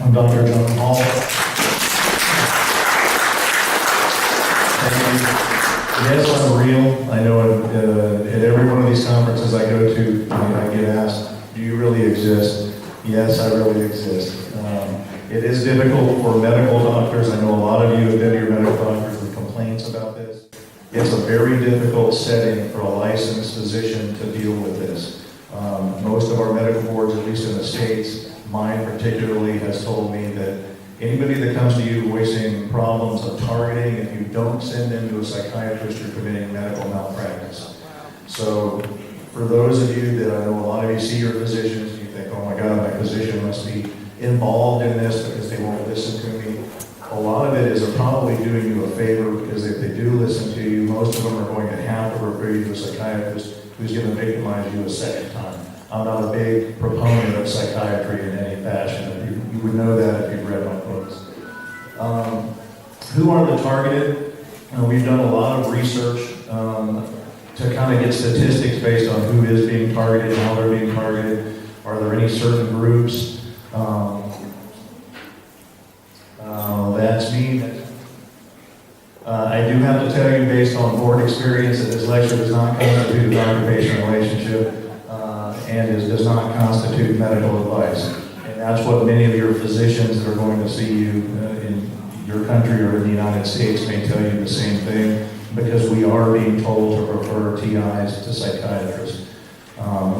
I'm Dr. John Hall. And yes, I'm real. I know at every one of these conferences I go to, I get asked, do you really exist? Yes, I really exist. It is difficult for medical doctors. I know a lot of you have been to your medical doctors with complaints about this. It's a very difficult setting for a licensed physician to deal with this. Most of our medical boards, at least in the States, mine particularly, has told me that anybody that comes to you voicing problems of targeting, if you don't send them to a psychiatrist, you're committing medical malpractice. So for those of you that I know a lot of you see your physicians, and you think, oh my God, my physician must be involved in this because they won't listen to me. A lot of it is they're probably doing you a favor, because if they do listen to you, most of them are going to have to refer you to a psychiatrist who's going to victimize you a second time. I'm not a big proponent of psychiatry in any fashion. You would know that if you've read my books. Who are the targeted? We've done a lot of research to kind of get statistics based on who is being targeted and how they're being targeted. Are there any certain groups? That's me. I do have to tell you, based on board experience, that this lecture does not constitute a doctor-patient relationship and does not constitute medical advice. And that's what many of your physicians that are going to see you in your country or in the United States may tell you the same thing, because we are being told to refer TIs to psychiatrists,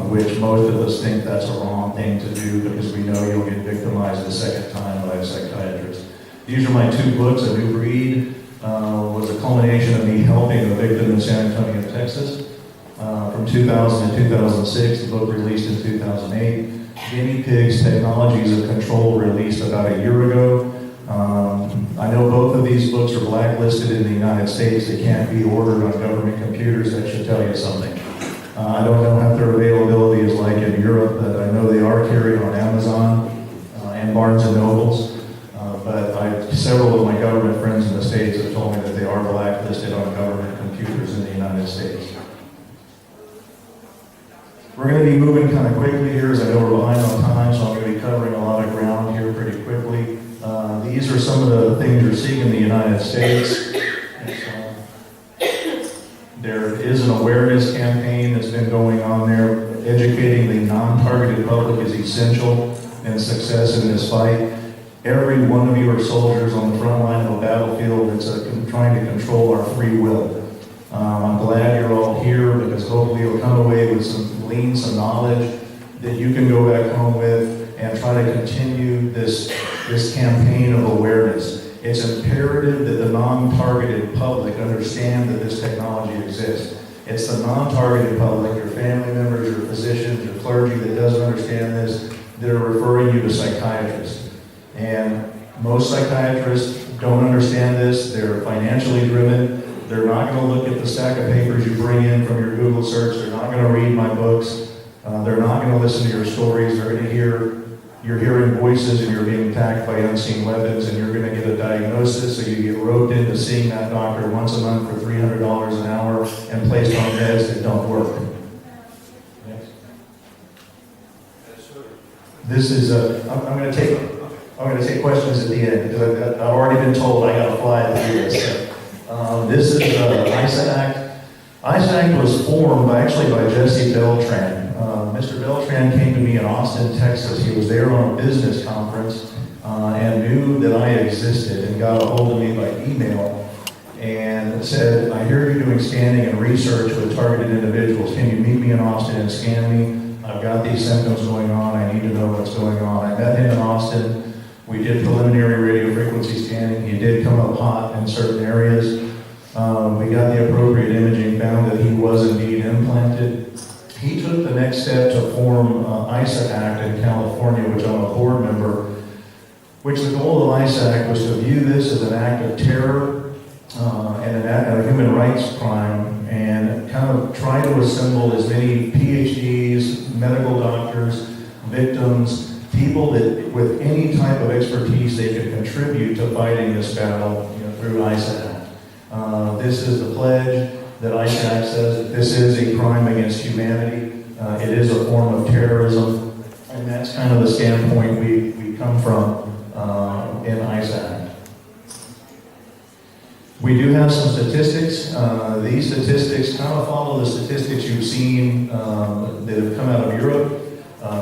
which most of us think that's a wrong thing to do, because we know you'll get victimized the second time by a psychiatrist. These are my two books. A New Breed was a culmination of me helping a victim in San Antonio, Texas, from 2000 to 2006. The book released in 2008. Guinea Pigs, Technologies of Control, released about a year ago. I know both of these books are blacklisted in the United States. They can't be ordered on government computers. That should tell you something. I don't know what their availability is like in Europe, but I know they are carried on Amazon and Barnes and Nobles. But several of my government friends in the States have told me that they are blacklisted on government computers in the United States. We're going to be moving kind of quickly here, as I know we're behind on time, so I'm going to be covering a lot of ground here pretty quickly. These are some of the things you're seeing in the United States. There is an awareness campaign that's been going on there. Educating the non-targeted public is essential in success in this fight. Every one of you are soldiers on the front line of a battlefield that's trying to control our free will. I'm glad you're all here, because hopefully you'll come away with some knowledge that you can go back home with and try to continue this campaign of awareness. It's imperative that the non-targeted public understand that this technology exists. It's the non-targeted public, your family members, your physicians, your clergy, that doesn't understand this, that are referring you to psychiatrists. And most psychiatrists don't understand this. They're financially driven. They're not going to look at the stack of papers you bring in from your Google search. They're not going to read my books. They're not going to listen to your stories. They're going to hear, you're hearing voices and you're being attacked by unseen weapons, and you're going to get a diagnosis, so you get roped into seeing that doctor once a month for $300 an hour and placed on beds that don't work. Next. This is I'm going to take questions at the end, because I've already been told I got to fly through this. This is ISA Act. ISA Act was formed actually by Jesse Beltran. Mr. Beltran came to me in Austin, Texas. He was there on a business conference and knew that I existed, and got a hold of me by email and said, I hear you're doing scanning and research with targeted individuals. Can you meet me in Austin and scan me? I've got these symptoms going on. I need to know what's going on. I met him in Austin. We did preliminary radio frequency scanning. He did come up hot in certain areas. We got the appropriate imaging, found that he was indeed implanted. He took the next step to form ISA Act in California, which I'm a board member, which the goal of ISA Act was to view this as an act of terror and an act of human rights crime, and kind of try to assemble as many PhDs, medical doctors, victims, people that with any type of expertise they could contribute to fighting this battle through ISA Act. This is the pledge that ISA Act says that this is a crime against humanity. It is a form of terrorism, and that's kind of the standpoint we come from in ISAC. We do have some statistics. These statistics kind of follow the statistics you've seen that have come out of Europe,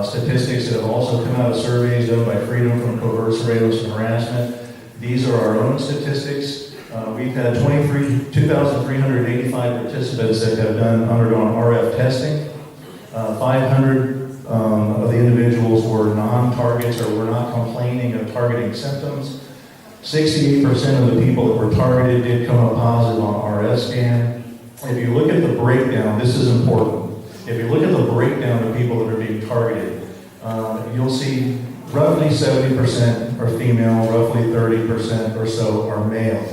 statistics that have also come out of surveys done by Freedom from Covert Surveillance and Harassment. These are our own statistics. We've had 2,385 participants that have undergone RF testing. 500 of the individuals were non-targets or were not complaining of targeting symptoms. 68% of the people that were targeted did come up positive on RF scan. If you look at the breakdown, this is important. If you look at the breakdown of people that are being targeted, you'll see roughly 70% are female, roughly 30% or so are male.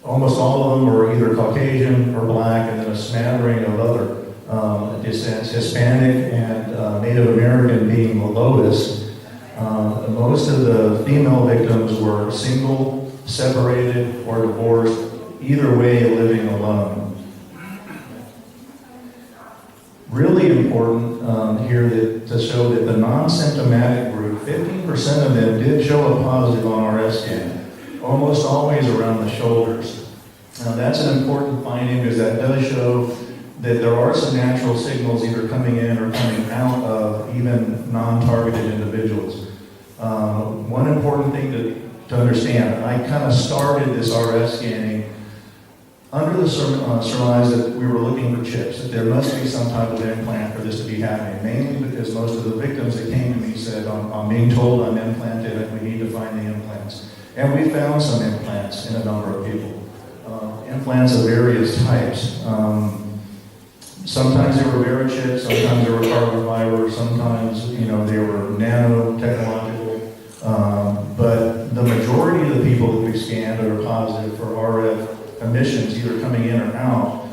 Almost all of them are either Caucasian or black, and then a smattering of other descents, Hispanic and Native American being the lowest. Most of the female victims were single, separated, or divorced, either way living alone. Really important here to show that the non-symptomatic group, 15% of them did show a positive on RF scan, almost always around the shoulders. Now that's an important finding because that does show that there are some natural signals either coming in or coming out of even non-targeted individuals. One important thing to understand, I kind of started this RF scanning under the surmise that we were looking for chips, that there must be some type of implant for this to be happening, mainly because most of the victims that came to me said, I'm being told I'm implanted and we need to find the implants. And we found some implants in a number of people. Implants of various types. Sometimes they were Verichips, sometimes they were carbon fiber, sometimes they were nanotechnological. But the majority of the people that we scanned that are positive for RF emissions, either coming in or out,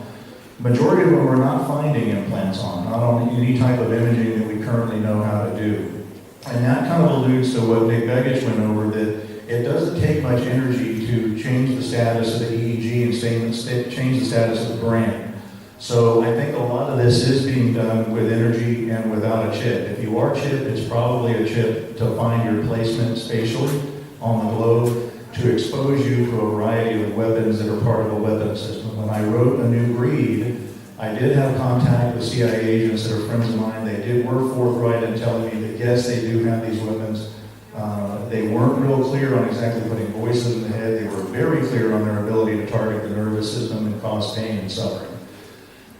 majority of them were not finding implants on, not on any type of imaging that we currently know how to do. And that kind of alludes to what Nick Begich went over, that it doesn't take much energy to change the status of the EEG and change the status of the brain. So I think a lot of this is being done with energy and without a chip. If you are chipped, it's probably a chip to find your placement spatially on the globe to expose you to a variety of weapons that are part of a weapon system. When I wrote A New Breed, I did have contact with CIA agents that are friends of mine. They were forthright in telling me that yes, they do have these weapons. They weren't real clear on exactly putting voices in the head. They were very clear on their ability to target the nervous system and cause pain and suffering.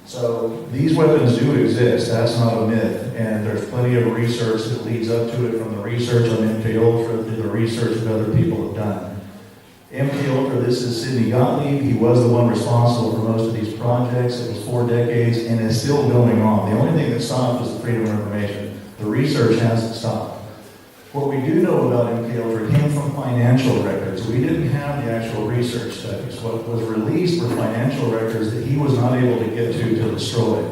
So these weapons do exist, that's not a myth, and there's plenty of research that leads up to it, from the research on MKUltra to the research that other people have done. MKUltra, this is Sidney Gottlieb. He was the one responsible for most of these projects. It was 4 decades and is still going on. The only thing that stopped was the freedom of information. The research hasn't stopped. What we do know about MKUltra came from financial records. We didn't have the actual research studies. What was released were financial records that he was not able to get to destroy.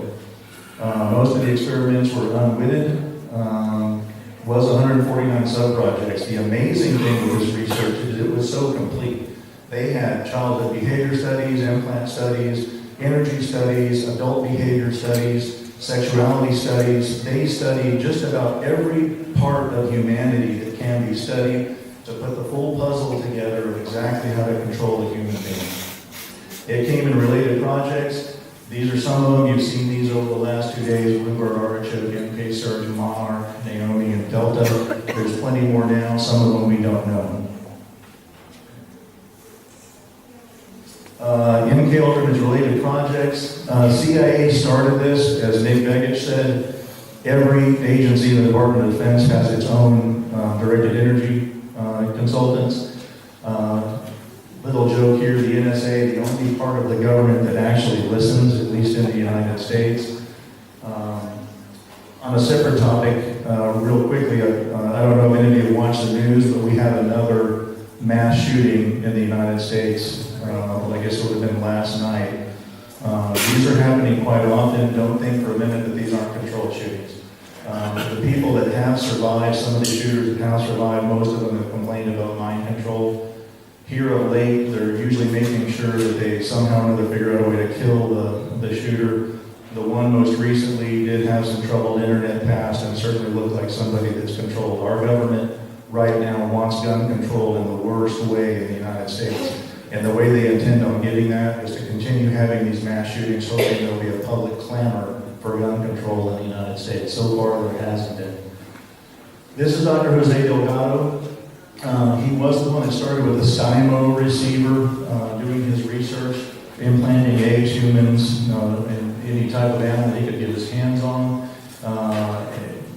Most of the experiments were unwitted. Was 149 sub-projects. The amazing thing with this research is it was so complete. They had childhood behavior studies, implant studies, energy studies, adult behavior studies, sexuality studies. They studied just about every part of humanity that can be studied to put the full puzzle together of exactly how to control the human being. It came in related projects. These are some of them. You've seen these over the last 2 days. Bloomberg Artichoke, MK Surge, Monarch, Naomi, and Delta. There's plenty more now. Some of them we don't know. MKUltra is related projects. CIA started this, as Nick Begich said. Every agency in the Department of Defense has its own directed energy consultants. Little joke here, the NSA, the only part of the government that actually listens, at least in the United States. On a separate topic, real quickly, I don't know if any of you watch the news, but we had another mass shooting in the United States. Well, I guess it would have been last night. These are happening quite often. Don't think for a minute that these aren't controlled shootings. The people that have survived, some of the shooters that have survived, most of them have complained about mind control. Here of late, they're usually making sure that they somehow or another figure out a way to kill the shooter. The one most recently did have some troubled internet past and certainly looked like somebody that's controlled. Our government right now wants gun control in the worst way in the United States. And the way they intend on getting that is to continue having these mass shootings, hoping there'll be a public clamor for gun control in the United States. So far, there hasn't been. This is Dr. Jose Delgado. He was the one that started with the SkyMo receiver, doing his research, implanting eggs, humans, and any type of animal he could get his hands on.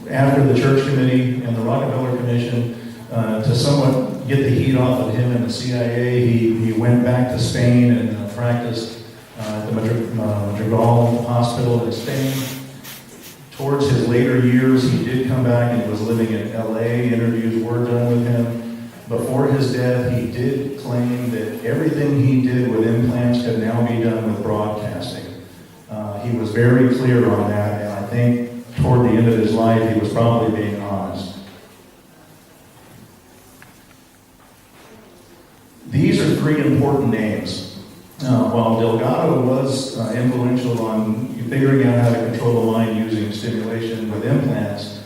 After the Church Committee and the Rockefeller Commission, to somewhat get the heat off of him and the CIA, he went back to Spain and practiced at the Madrigal Hospital in Spain. Towards his later years, he did come back and was living in LA. Interviews were done with him. Before his death, he did claim that everything he did with implants could now be done with broadcasting. He was very clear on that, and I think toward the end of his life, he was probably being honest. These are three important names. While Delgado was influential on figuring out how to control the mind using stimulation with implants,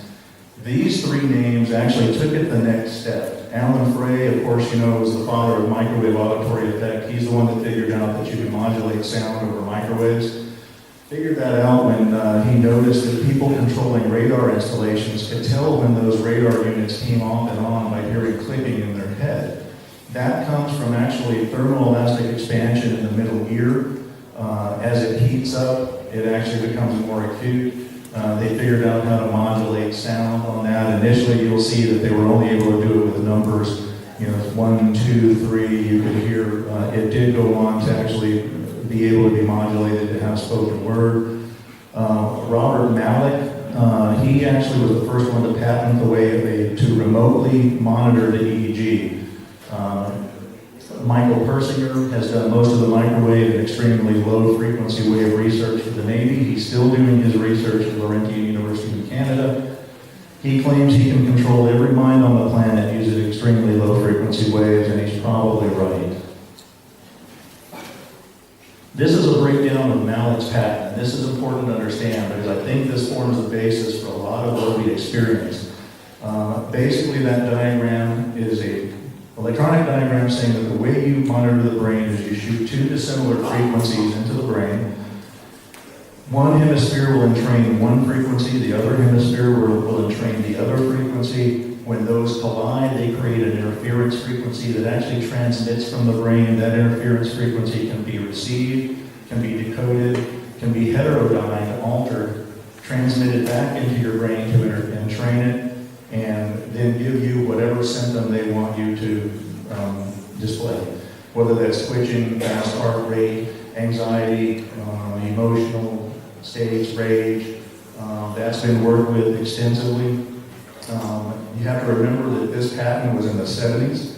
these three names actually took it the next step. Alan Frey, of course, you know, was the father of microwave auditory effect. He's the one that figured out that you can modulate sound over microwaves. Figured that out when he noticed that people controlling radar installations could tell when those radar units came off and on by hearing clicking in their head. That comes from actually thermoelastic expansion in the middle ear. As it heats up, it actually becomes more acute. They figured out how to modulate sound on that. Initially, you'll see that they were only able to do it with numbers, 1, 2, 3, you could hear. It did go on to actually be able to be modulated to have spoken word. Robert Malik, he actually was the first one to patent the way to remotely monitor the EEG. Michael Persinger has done most of the microwave and extremely low frequency wave research for the Navy. He's still doing his research at Laurentian University in Canada. He claims he can control every mind on the planet using extremely low frequency waves, and he's probably right. This is a breakdown of Malik's patent. This is important to understand because I think this forms the basis for a lot of what we experience. Basically, that diagram is a electronic diagram saying that the way you monitor the brain is you shoot two dissimilar frequencies into the brain. One hemisphere will entrain one frequency, the other hemisphere will entrain the other frequency. When those collide, they create an interference frequency that actually transmits from the brain. That interference frequency can be received, can be decoded, can be heterodyned, altered, transmitted back into your brain to entrain it, and then give you whatever symptom they want you to display. Whether that's twitching, fast heart rate, anxiety, emotional states, rage. That's been worked with extensively. You have to remember that this patent was in the 70s,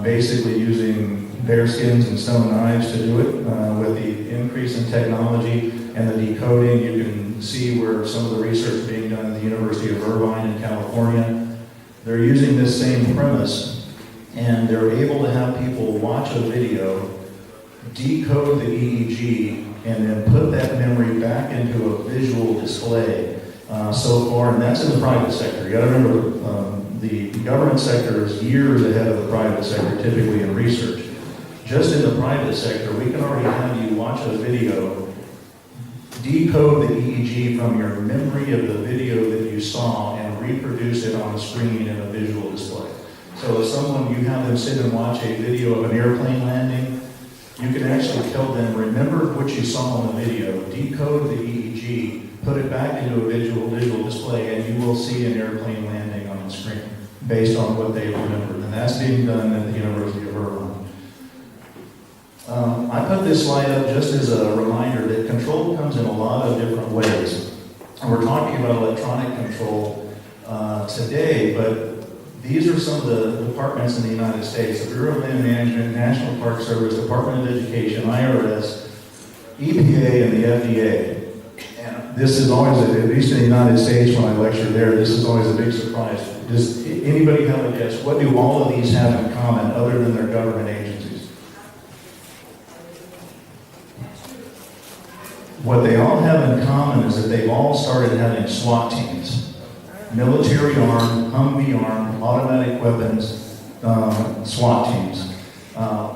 basically using bear skins and stone knives to do it. With the increase in technology and the decoding, you can see where some of the research being done at the University of Irvine in California. They're using this same premise, and they're able to have people watch a video, decode the EEG, and then put that memory back into a visual display. So far, and that's in the private sector. You got to remember, the government sector is years ahead of the private sector, typically in research. Just in the private sector, we can already have you watch a video, decode the EEG from your memory of the video that you saw, and reproduce it on the screen in a visual display. So if you have them sit and watch a video of an airplane landing, you can actually tell them, remember what you saw on the video, decode the EEG, put it back into a visual display, and you will see an airplane landing on the screen based on what they remembered. And that's being done at the University of Irvine. I put this slide up just as a reminder that control comes in a lot of different ways. And we're talking about electronic control today, but these are some of the departments in the United States: the Bureau of Land Management, National Park Service, Department of Education, IRS, EPA, and the FDA. And this is always, at least in the United States when I lecture there, this is always a big surprise. Does anybody have a guess? What do all of these have in common other than their government agencies? What they all have in common is that they've all started having SWAT teams. Military armed, Humvee armed automatic weapons SWAT teams.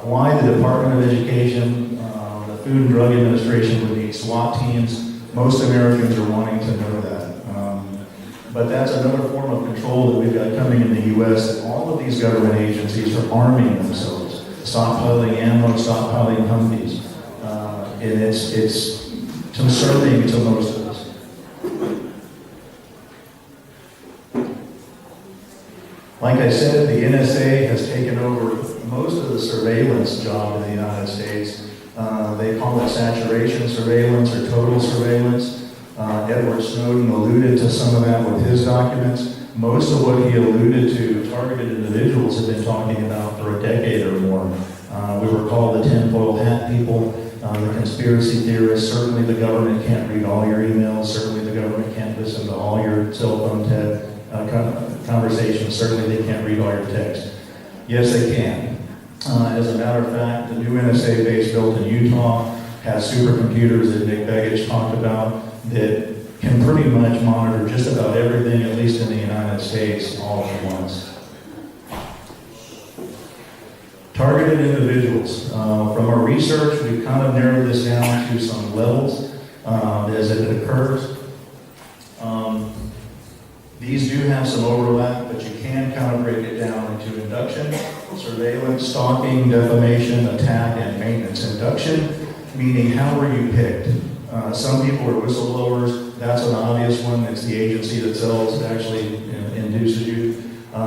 Why the Department of Education, the Food and Drug Administration would need SWAT teams, most Americans are wanting to know that. But that's another form of control that we've got coming in the U.S., that all of these government agencies are arming themselves, stockpiling ammo, stockpiling Humvees. And it's concerning to most of us. Like I said, the NSA has taken over most of the surveillance job in the United States. They call it saturation surveillance or total surveillance. Edward Snowden alluded to some of that with his documents. Most of what he alluded to, targeted individuals have been talking about for a decade or more. We were called the tinfoil hat people, the conspiracy theorists. Certainly the government can't read all your emails. Certainly the government can't listen to all your cell phone conversations. Certainly they can't read all your text. Yes, they can. As a matter of fact, the new NSA base built in Utah has supercomputers that Nick Begich talked about that can pretty much monitor just about everything, at least in the United States, all at once. Targeted individuals. From our research, we've kind of narrowed this down to some levels as it occurs. These do have some overlap, but you can kind of break it down into induction, surveillance, stalking, defamation, attack, and maintenance. Induction, meaning how were you picked? Some people are whistleblowers. That's an obvious one. It's the agency that sells that actually induces you.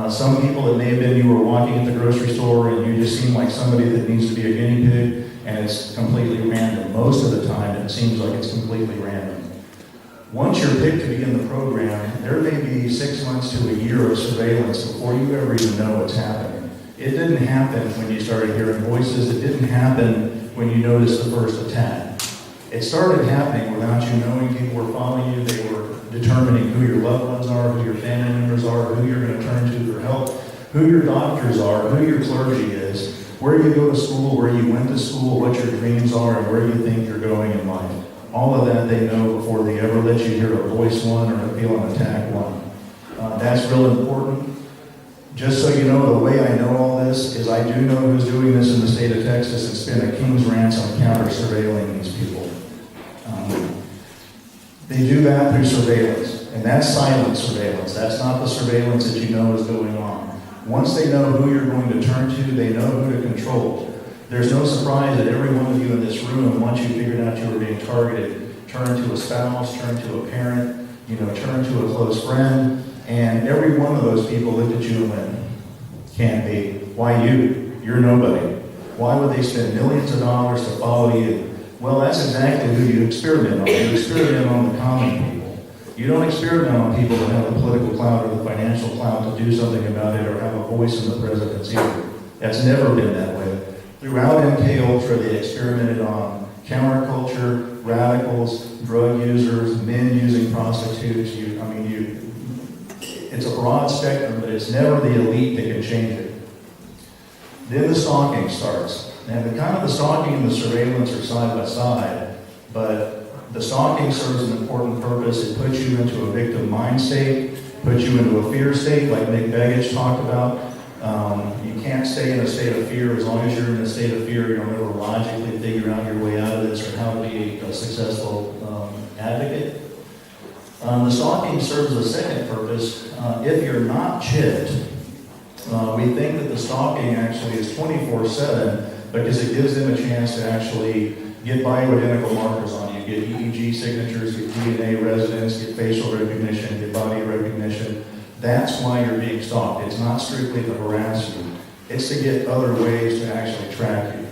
Some people, it may have been you were walking at the grocery store and you just seem like somebody that needs to be a guinea pig, and it's completely random. Most of the time, it seems like it's completely random. Once you're picked to begin the program, there may be 6 months to a year of surveillance before you ever even know what's happening. It didn't happen when you started hearing voices. It didn't happen when you noticed the first attack. It started happening without you knowing. People were following you. They were determining who your loved ones are, who your family members are, who you're going to turn to for help, who your doctors are, who your clergy is, where you go to school, where you went to school, what your dreams are, and where you think you're going in life. All of that they know before they ever let you hear a voice one or feel an attack one. That's real important. Just so you know, the way I know all this is I do know who's doing this in the state of Texas and spent a king's ransom counter-surveilling these people. They do that through surveillance, and that's silent surveillance. That's not the surveillance that you know is going on. Once they know who you're going to turn to, they know who to control. There's no surprise that every one of you in this room, once you figured out you were being targeted, turned to a spouse, turned to a parent, turned to a close friend, and every one of those people looked at you and went, can't be. Why you? You're nobody. Why would they spend millions of dollars to follow you? Well, that's exactly who you experiment on. You experiment on the common people. You don't experiment on people that have the political clout or the financial clout to do something about it or have a voice in the presidency. That's never been that way. Throughout MK Ultra, they experimented on counterculture, radicals, drug users, men using prostitutes. It's a broad spectrum, but it's never the elite that can change it. Then the stalking starts. And the stalking and the surveillance are side by side, but the stalking serves an important purpose. It puts you into a victim mind state, puts you into a fear state, like Nick Begich talked about. You can't stay in a state of fear. As long as you're in a state of fear, you'll never logically figure out your way out of this or how to be a successful advocate. The stalking serves a second purpose. If you're not chipped, we think that the stalking actually is 24/7 because it gives them a chance to actually get bioidentical markers on you, get EEG signatures, get DNA residence, get facial recognition, get body recognition. That's why you're being stalked. It's not strictly to harass you. It's to get other ways to actually track you.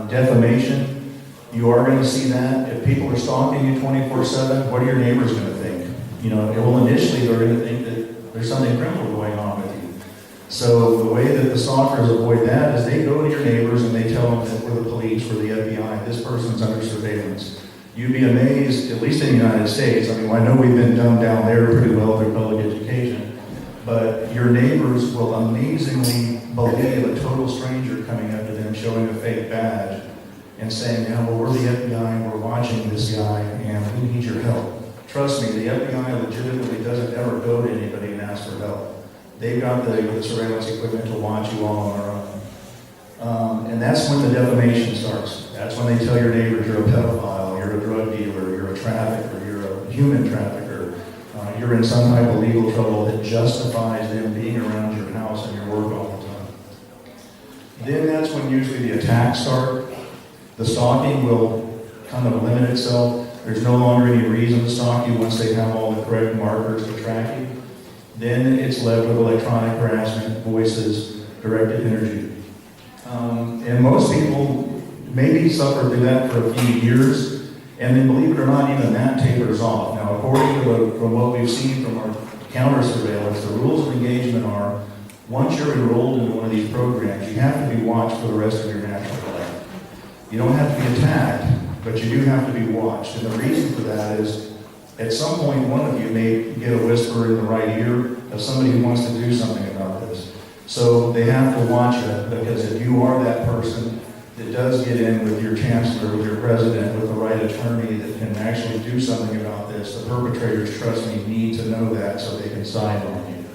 Defamation, you are going to see that. If people are stalking you 24/7, what are your neighbors going to think? Well, initially they're going to think that there's something criminal going on with you. So the way that the stalkers avoid that is they go to your neighbors and they tell them that we're the police, we're the FBI, this person's under surveillance. You'd be amazed, at least in the United States, I know we've been dumbed down there pretty well through public education, but your neighbors will amazingly believe a total stranger coming up to them showing a fake badge and saying, we're the FBI, we're watching this guy, and we need your help. Trust me, the FBI legitimately doesn't ever go to anybody and ask for help. they've got the surveillance equipment to watch you all on their own. And that's when the defamation starts. That's when they tell your neighbors you're a pedophile, you're a drug dealer, you're a trafficker, you're a human trafficker, you're in some type of legal trouble that justifies them being around your house and your work all the time. Then that's when usually the attacks start. The stalking will kind of limit itself. There's no longer any reason to stalk you once they have all the correct markers to track you. Then it's left with electronic harassment, voices, directed energy. And most people maybe suffer through that for a few years, and then believe it or not, even that tapers off. Now, according to from what we've seen from our counter surveillance, the rules of engagement are, once you're enrolled in one of these programs, you have to be watched for the rest of your natural life. You don't have to be attacked, but you do have to be watched. And the reason for that is, at some point, one of you may get a whisper in the right ear of somebody who wants to do something about this. So they have to watch it, because if you are that person that does get in with your chancellor, with your president, with the right attorney that can actually do something about this, the perpetrators, trust me, need to know that so they can side on you.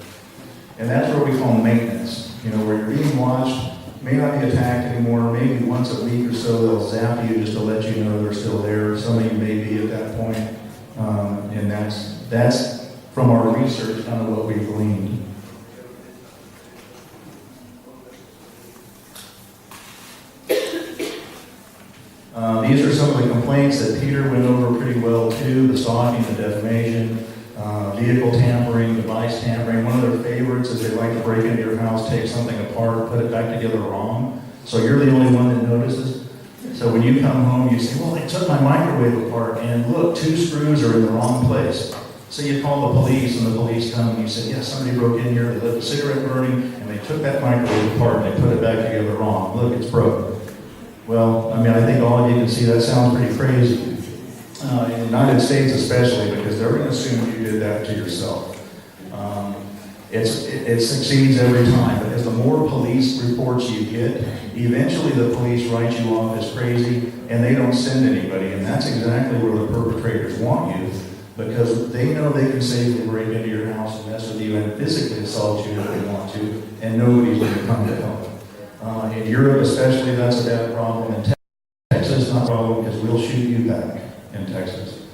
And that's what we call maintenance. You know, where you're being watched, may not be attacked anymore, maybe once a week or so they'll zap you just to let you know they're still there. Some of you may be at that point. And that's from our research kind of what we've gleaned. These are some of the complaints that Peter went over pretty well too: the stalking, the defamation, vehicle tampering, device tampering. One of their favorites is they like to break into your house, take something apart, put it back together wrong. So you're the only one that notices. So when you come home, you say, well, they took my microwave apart, and look, 2 screws are in the wrong place. So you call the police, and the police come, and you say, yes, somebody broke in here, they left a cigarette burning, and they took that microwave apart, and they put it back together wrong. Look, it's broken. Well, I mean, I think all of you can see that sounds pretty crazy. In the United States especially, because they're going to assume you did that to yourself. It succeeds every time, because the more police reports you get, eventually the police write you off as crazy, and they don't send anybody, and that's exactly where the perpetrators want you, because they know they can safely break into your house and mess with you and physically assault you if they want to, and nobody's going to come to help. In Europe especially, that's a bad problem. In Texas, not a problem, because we'll shoot you back in Texas.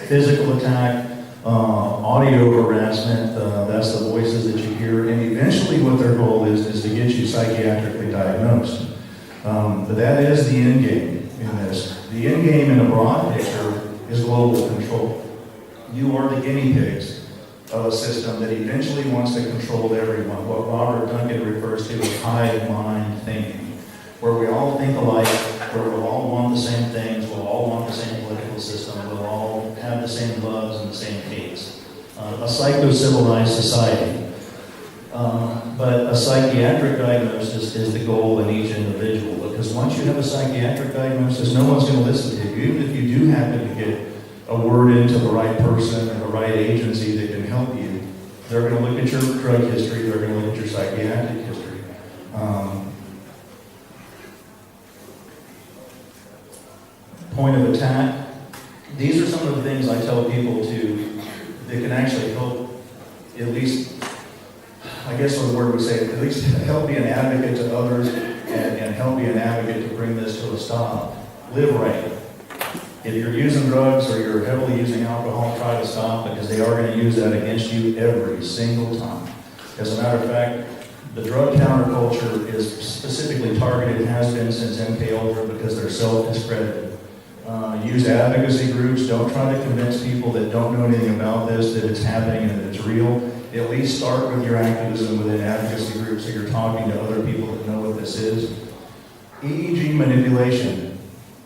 Physical attack, audio harassment, that's the voices that you hear, and eventually what their goal is to get you psychiatrically diagnosed. But that is the end game in this. The end game in a broad picture is global control. You are the guinea pigs of a system that eventually wants to control everyone. What Robert Duncan refers to as hive mind thinking, where we all think alike, where we'll all want the same things, we'll all want the same political system, we'll all have the same loves and the same hates. A psycho-civilized society. But a psychiatric diagnosis is the goal in each individual, because once you have a psychiatric diagnosis, no one's going to listen to you. Even if you do happen to get a word into the right person or the right agency that can help you, they're going to look at your drug history, they're going to look at your psychiatric history. Point of attack. These are some of the things I tell people that can actually help, at least, I guess what the word would say, at least help be an advocate to others and help be an advocate to bring this to a stop. Live right. If you're using drugs or you're heavily using alcohol, try to stop, because they are going to use that against you every single time. As a matter of fact, the drug counterculture is specifically targeted, has been since MK Ultra, because they're self-discredited. Use advocacy groups. Don't try to convince people that don't know anything about this that it's happening and that it's real. At least start with your activism within advocacy groups so you're talking to other people that know what this is. EEG manipulation.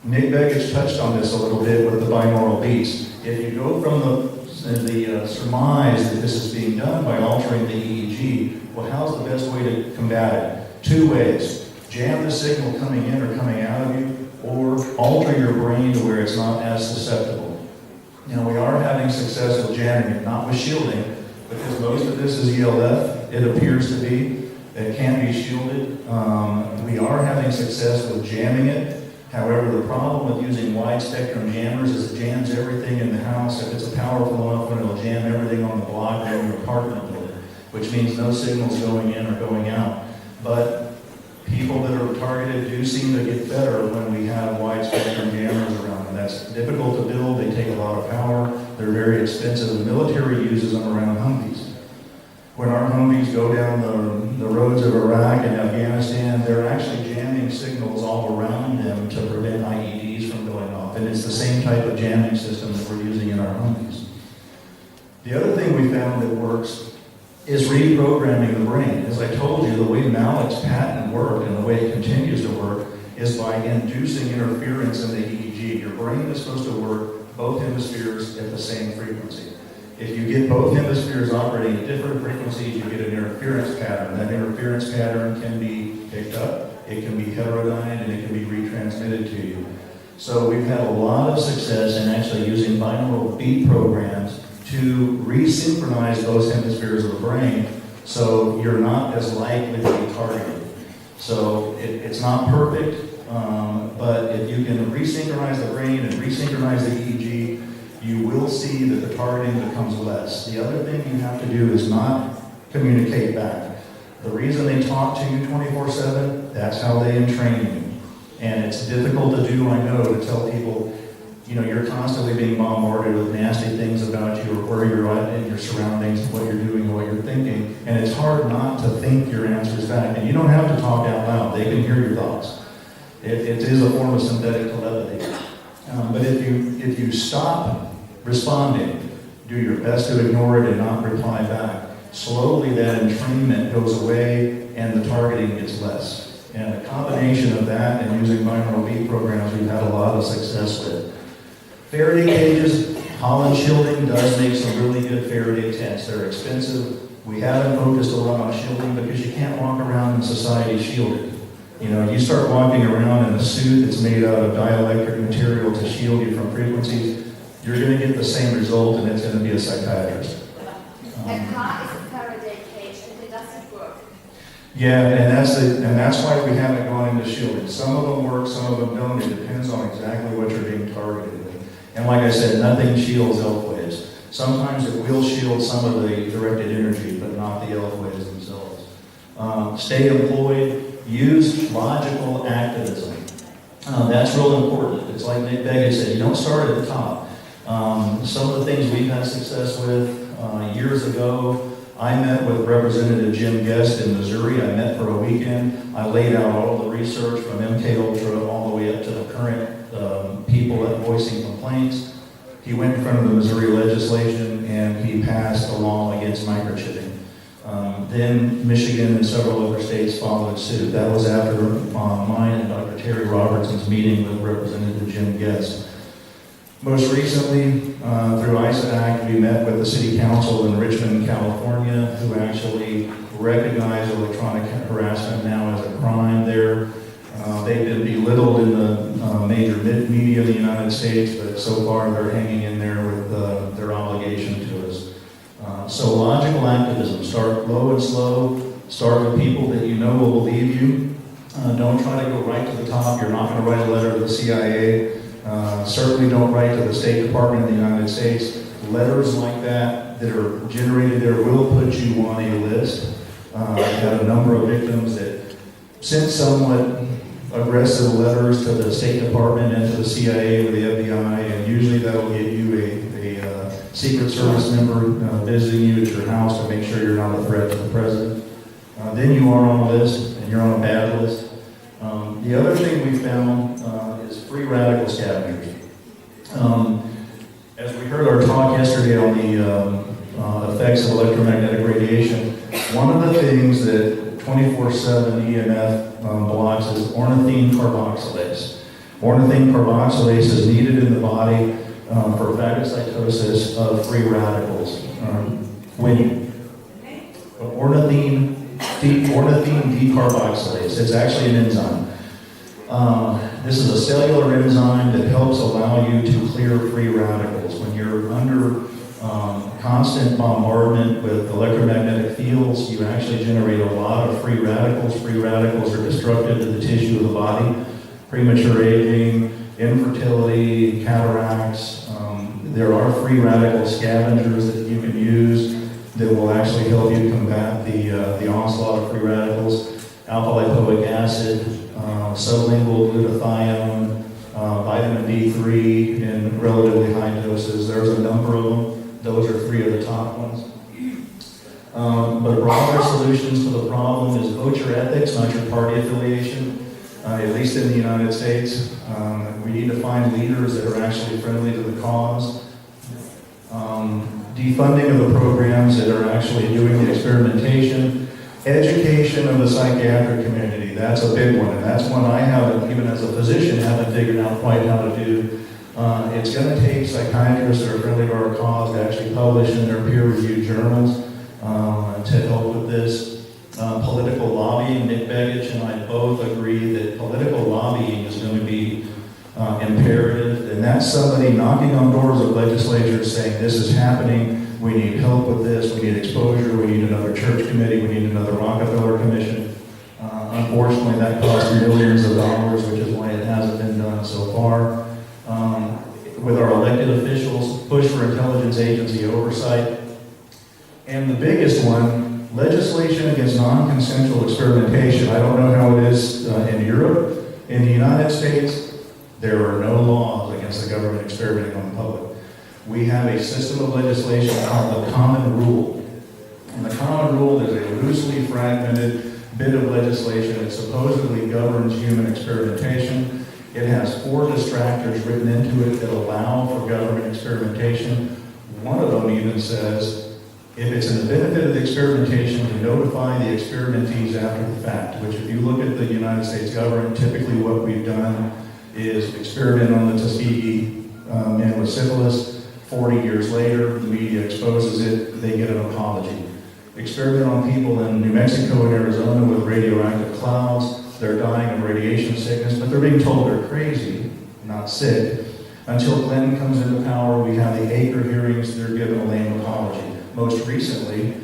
Nick Begich touched on this a little bit with the binaural beats. If you go from the surmise that this is being done by altering the EEG, well, how's the best way to combat it? 2 ways. Jam the signal coming in or coming out of you, or alter your brain to where it's not as susceptible. Now, we are having success with jamming it, not with shielding, because most of this is ELF, it appears to be. It can be shielded. We are having success with jamming it. However, the problem with using wide spectrum jammers is it jams everything in the house. If it's a powerful enough one, it'll jam everything on the block or in your apartment building. which means no signals going in or going out. But people that are targeted do seem to get better when we have wide spectrum jammers around them. That's difficult to build, they take a lot of power, they're very expensive. The military uses them around Humvees. When our Humvees go down the roads of Iraq and Afghanistan, they're actually jamming signals all around them to prevent IEDs from going off. And it's the same type of jamming system that we're using in our Humvees. The other thing we found that works is reprogramming the brain. As I told you, the way Malik's patent worked and the way it continues to work is by inducing interference in the EEG. Your brain is supposed to work both hemispheres at the same frequency. If you get both hemispheres operating at different frequencies, you get an interference pattern. That interference pattern can be picked up, it can be heterodyned, and it can be retransmitted to you. So we've had a lot of success in actually using binaural beat programs to resynchronize those hemispheres of the brain so you're not as likely to be targeted. So it's not perfect, but if you can resynchronize the brain and resynchronize the EEG, you will see that the targeting becomes less. The other thing you have to do is not communicate back. The reason they talk to you 24/7, that's how they entrain you. And it's difficult to do, I know, to tell people, you know, you're constantly being bombarded with nasty things about you or where you're at in your surroundings, what you're doing, what you're thinking. And it's hard not to think your answers back. And you don't have to talk out loud. They can hear your thoughts. It is a form of synthetic telepathy. But if you stop responding, do your best to ignore it and not reply back, slowly that entrainment goes away and the targeting gets less. And a combination of that and using binaural beat programs, we've had a lot of success with. Faraday cages, Holland shielding does make some really good Faraday tents. They're expensive. We haven't focused a lot on shielding because you can't walk around in society shielded. You know, you start walking around in a suit that's made out of dielectric material to shield you from frequencies, you're going to get the same result, and it's going to be a psychiatrist. A car is a Faraday cage, and it doesn't work. Yeah, and that's why we haven't gone into shielding. Some of them work, some of them don't. It depends on exactly what you're being targeted with. And like I said, nothing shields ELF waves. Sometimes it will shield some of the directed energy, but not the ELF waves themselves. Stay employed. Use logical activism. That's real important. It's like Nick Begg said, you don't start at the top. Some of the things we've had success with years ago, I met with Representative Jim Guest in Missouri. I met for a weekend. I laid out all the research from MK Ultra all the way up to the current people that voicing complaints. He went in front of the Missouri legislation and he passed a law against microchipping. Then Michigan and several other states followed suit. That was after mine and Dr. Terry Robertson's meeting with Representative Jim Guest. Most recently, through ISA Act, we met with the City Council in Richmond, California, who actually recognize electronic harassment now as a crime there. They've been belittled in the major media in the United States, but so far they're hanging in there with their obligation to us. So logical activism, start low and slow, start with people that you know will believe you. Don't try to go right to the top. You're not going to write a letter to the CIA. Certainly don't write to the State Department of the United States. Letters like that are generated there will put you on a list. I've had a number of victims that sent somewhat aggressive letters to the State Department and to the CIA or the FBI, and usually that'll get you a Secret Service member visiting you at your house to make sure you're not a threat to the president. Then you are on a list, and you're on a bad list. The other thing we found is free radical scavengers. As we heard our talk yesterday on the effects of electromagnetic radiation, one of the things that 24/7 EMF blocks is ornithine carboxylase. Ornithine carboxylase is needed in the body for phagocytosis of free radicals. Ornithine decarboxylase. It's actually an enzyme. This is a cellular enzyme that helps allow you to clear free radicals. When you're under constant bombardment with electromagnetic fields, you actually generate a lot of free radicals. Free radicals are destructive to the tissue of the body. Premature aging, infertility, cataracts. There are free radical scavengers that you can use. that will actually help you combat the onslaught of free radicals. Alpha-lipoic acid, sublingual glutathione, vitamin D3 in relatively high doses. There's a number of them. Those are three of the top ones. But broader solutions to the problem is vote your ethics, not your party affiliation, at least in the United States. We need to find leaders that are actually friendly to the cause. Defunding of the programs that are actually doing the experimentation. Education of the psychiatric community, that's a big one, and that's one I haven't, even as a physician, haven't figured out quite how to do. It's going to take psychiatrists that are friendly to our cause to actually publish in their peer-reviewed journals to help with this. Political lobbying, Nick Begich and I both agree that political lobbying is going to be imperative, and that's somebody knocking on doors of legislatures saying this is happening, we need help with this, we need exposure, we need another church committee, we need another Rockefeller commission. Unfortunately, that costs millions of dollars, which is why it hasn't been done so far. With our elected officials, push for intelligence agency oversight. And the biggest one, legislation against non-consensual experimentation. I don't know how it is in Europe. In the United States, there are no laws against the government experimenting on the public. We have a system of legislation called the Common Rule. And the Common Rule is a loosely fragmented bit of legislation that supposedly governs human experimentation. It has 4 distractors written into it that allow for government experimentation. One of them even says, if it's in the benefit of the experimentation, to notify the experimentees after the fact, which if you look at the United States government, typically what we've done is experiment on the Tuskegee man with syphilis. 40 years later, the media exposes it, they get an apology. Experiment on people in New Mexico and Arizona with radioactive clouds. They're dying of radiation sickness, but they're being told they're crazy, not sick. Until Clinton comes into power, we have the acre hearings, they're given a lame apology. Most recently,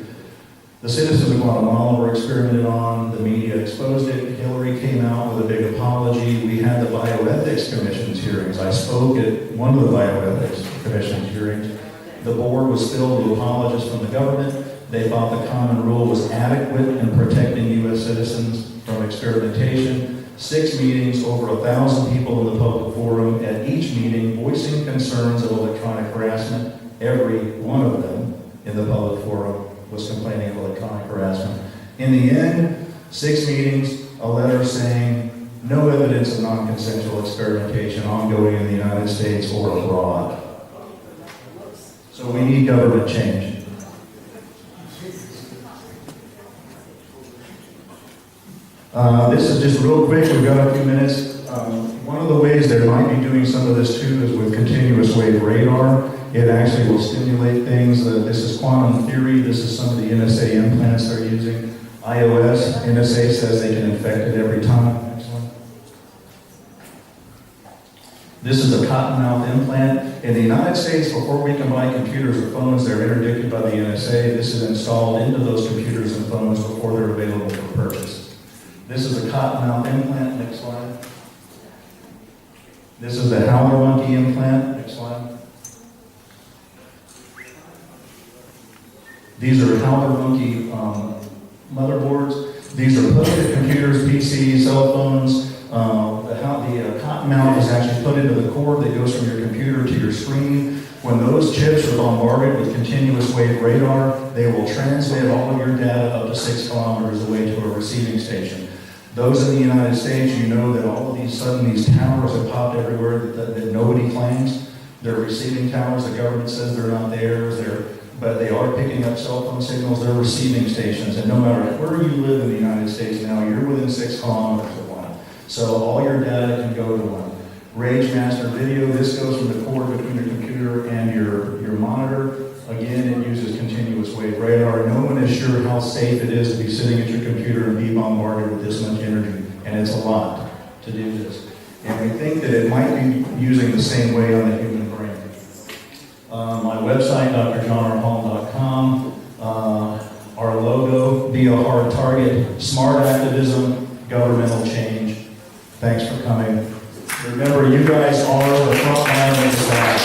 the citizens of Guatemala were experimented on, the media exposed it, Hillary came out with a big apology. We had the Bioethics Commission's hearings. I spoke at one of the Bioethics Commission's hearings. The board was filled with apologists from the government. They thought the Common Rule was adequate in protecting U.S. citizens from experimentation. 6 meetings, over 1,000 people in the public forum, at each meeting voicing concerns of electronic harassment. Every one of them in the public forum was complaining of electronic harassment. In the end, 6 meetings, a letter saying no evidence of non-consensual experimentation ongoing in the United States or abroad. So we need government change. This is just real quick, we've got a few minutes. One of the ways they might be doing some of this too is with continuous wave radar. It actually will stimulate things. This is quantum theory. This is some of the NSA implants they're using. iOS, NSA says they can infect it every time. Next one. This is a cottonmouth implant. In the United States, before we can buy computers or phones, they're interdicted by the NSA. This is installed into those computers and phones before they're available for purchase. This is a cottonmouth implant. Next slide. This is a howler monkey implant. Next slide. These are howler monkey motherboards. These are put into computers, PCs, cell phones. The cotton mount is actually put into the cord that goes from your computer to your screen. When those chips are bombarded with continuous wave radar, they will transmit all of your data up to 6 kilometers away to a receiving station. Those in the United States, you know that all of these towers have popped everywhere that nobody claims. They're receiving towers. The government says they're not theirs. But they are picking up cell phone signals. They're receiving stations. And no matter where you live in the United States now, you're within 6 kilometers of one. So all your data can go to one. Rage Master Video, this goes from the cord between your computer and your monitor. Again, it uses continuous wave radar. No one is sure how safe it is to be sitting at your computer and be bombarded with this much energy. And it's a lot to do this. And we think that it might be using the same way on the human brain. My website, drjohnrhall.com. Our logo, be a hard target, smart activism, governmental change. Thanks for coming. Remember, you guys are the front line of the battle.